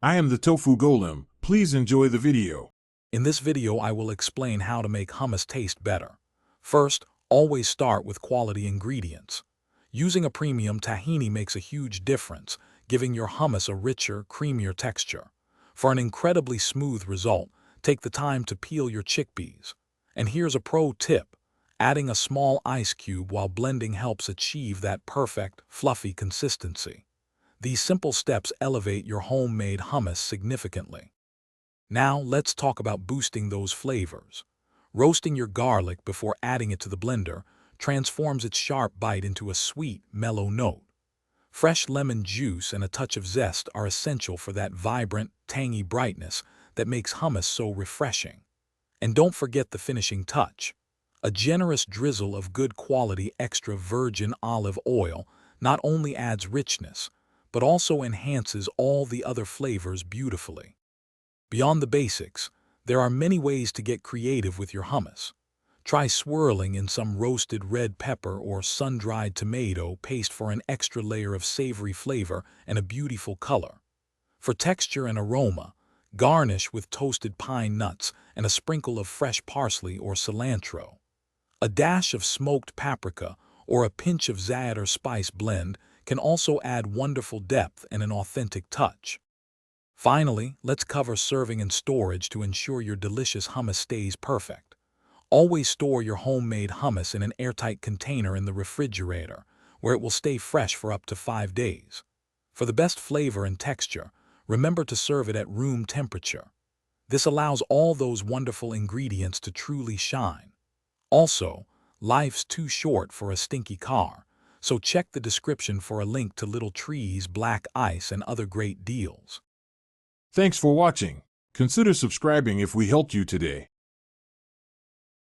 I am the Tofu Golem. Please enjoy the video. In this video, I will explain how to make hummus taste better. First, always start with quality ingredients. Using a premium tahini makes a huge difference, giving your hummus a richer, creamier texture. For an incredibly smooth result, take the time to peel your chickpeas. And here's a pro tip. Adding a small ice cube while blending helps achieve that perfect, fluffy consistency. These simple steps elevate your homemade hummus significantly. Now, let's talk about boosting those flavors. Roasting your garlic before adding it to the blender transforms its sharp bite into a sweet, mellow note. Fresh lemon juice and a touch of zest are essential for that vibrant, tangy brightness that makes hummus so refreshing. And don't forget the finishing touch. A generous drizzle of good quality extra virgin olive oil not only adds richness, but also enhances all the other flavors beautifully. Beyond the basics, there are many ways to get creative with your hummus. Try swirling in some roasted red pepper or sun-dried tomato paste for an extra layer of savory flavor and a beautiful color. For texture and aroma, garnish with toasted pine nuts and a sprinkle of fresh parsley or cilantro. A dash of smoked paprika or a pinch of za'atar spice blend can also add wonderful depth and an authentic touch. Finally, let's cover serving and storage to ensure your delicious hummus stays perfect. Always store your homemade hummus in an airtight container in the refrigerator, where it will stay fresh for up to 5 days. For the best flavor and texture, remember to serve it at room temperature. This allows all those wonderful ingredients to truly shine. Also, life's too short for a stinky car, so check the description for a link to Little Trees, Black Ice, and other great deals. Thanks for watching. Consider subscribing if we helped you today.